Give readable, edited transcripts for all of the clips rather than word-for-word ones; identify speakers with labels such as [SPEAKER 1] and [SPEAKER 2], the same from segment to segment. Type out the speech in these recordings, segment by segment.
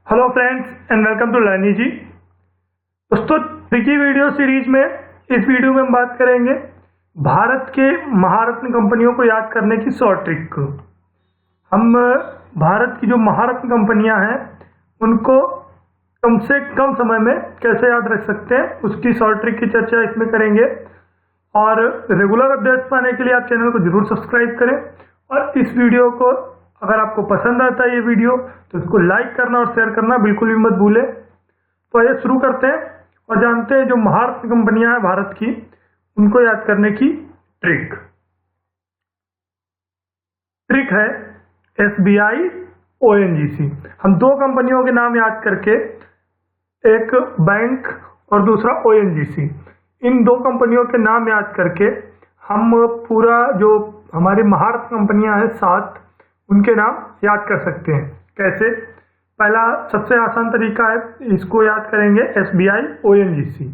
[SPEAKER 1] Hello friends and welcome to लर्नी जी। दोस्तों, ट्रिकी वीडियो सीरीज में इस वीडियो में हम बात करेंगे भारत के महारत्न कंपनियों को याद करने की 100 ट्रिक को। हम भारत की जो महारत्न कंपनियां हैं उनको कम से कम समय में कैसे याद रख सकते हैं उसकी 100 ट्रिक की चर्चा इसमें करेंगे। और रेगुलर अपडेट्स पाने के लिए आप चैनल को जरूर सब्सक्राइब करें और इस वीडियो को अगर आपको पसंद आता है ये वीडियो तो इसको लाइक करना और शेयर करना बिल्कुल भी मत भूलें। तो आइए शुरू करते हैं और जानते हैं जो महारत्न कंपनियां हैं भारत की उनको याद करने की ट्रिक है SBI ONGC। हम दो कंपनियों के नाम याद करके, एक बैंक और दूसरा ONGC, इन दो कंपनियों के नाम याद करके हम पूरा जो हमारी महारत्न कंपनियां हैं 7 उनके नाम याद कर सकते हैं। कैसे? पहला सबसे आसान तरीका है, इसको याद करेंगे SBI ONGC।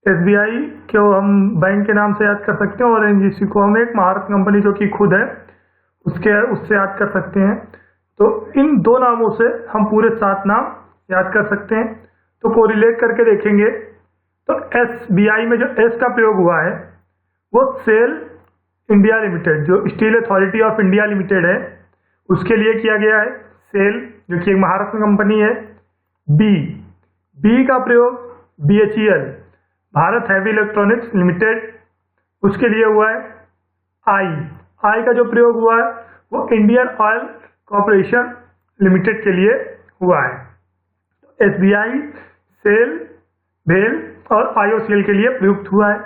[SPEAKER 1] SBI को हम बैंक के नाम से याद कर सकते हैं और ONGC को हम एक महारत्न कंपनी जो कि खुद है उससे याद कर सकते हैं। तो इन दो नामों से हम पूरे 7 नाम याद कर सकते हैं। तो कोरिलेट करके देखेंगे तो SBI में जो S का प्रयोग हुआ है वो सेल इंडिया लिमिटेड, जो steel authority of India limited है, उसके लिए किया गया है। सेल जो कि एक महारत्न कंपनी है। बी का प्रयोग BHEL, Bharat heavy electronics limited, उसके लिए हुआ है। आई का जो प्रयोग हुआ है वो इंडियन ऑयल कॉर्पोरेशन लिमिटेड के लिए हुआ है। SBI, सेल, भेल और IOCL के लिए प्रयुक्त हुआ है।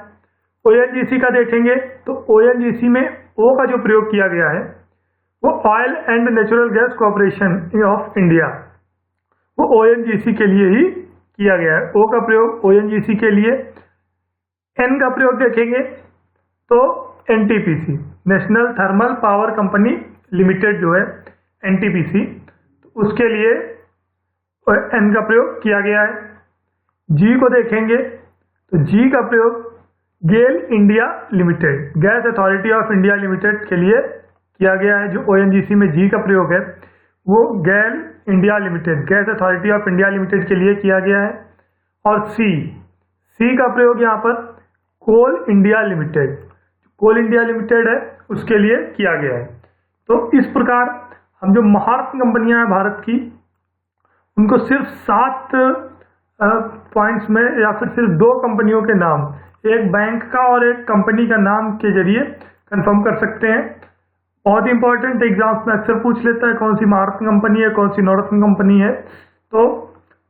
[SPEAKER 1] ONGC का देखेंगे तो ONGC में O का जो प्रयोग किया गया है वो oil and natural gas corporation of India, वो ONGC के लिए ही किया गया है। O का प्रयोग ONGC के लिए। N का प्रयोग देखेंगे तो NTPC, national thermal power company limited जो है NTPC, उसके लिए N का प्रयोग किया गया है। G को देखेंगे तो G का प्रयोग GAIL India Limited, Gas Authority of India Limited के लिए किया गया है। जो ONGC में G का प्रयोग है वो GAIL India Limited, Gas Authority of India Limited के लिए किया गया है। और C का प्रयोग यहाँ पर कोल इंडिया लिमिटेड, कोल इंडिया लिमिटेड है उसके लिए किया गया है। तो इस प्रकार हम जो महारत्न कंपनियां हैं भारत की उनको सिर्फ 7 पॉइंट्स में या फिर सिर्फ 2 कंपनियों के नाम, एक बैंक का और एक कंपनी का नाम के जरिए कंफर्म कर सकते हैं। बहुत इंपॉर्टेंट, एग्जाम्स में अक्सर पूछ लेता है कौन सी महारत्न कंपनी है कौन सी नवरत्न कंपनी है। तो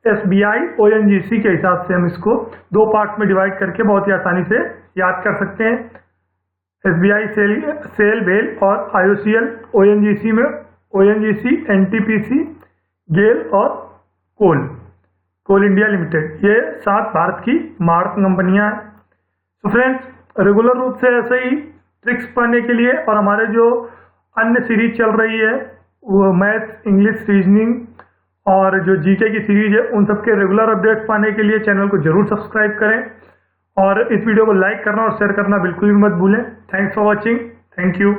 [SPEAKER 1] SBI ONGC के हिसाब से हम इसको 2 पार्ट्स में डिवाइड करके बहुत ही आसानी से याद कर सकते हैं। SBI, सेल, भेल और IOCL। ONGC में ONGC, NTPC, गेल और कोल इंडिया लिमिटेड, ये 7 भारत की महारत्न कंपनियां हैं। तो फ्रेंड्स, रेगुलर रूप से ऐसे ही ट्रिक्स पाने के लिए और हमारे जो अन्य सीरीज चल रही है वो मैथ्स, इंग्लिश, रीजनिंग और जो GK की सीरीज है उन सबके रेगुलर अपडेट्स पाने के लिए चैनल को जरूर सब्सक्राइब करें और इस वीडियो को लाइक करना और शेयर करना बिल्कुल भी मत भूलें। Thanks for watching. Thank you.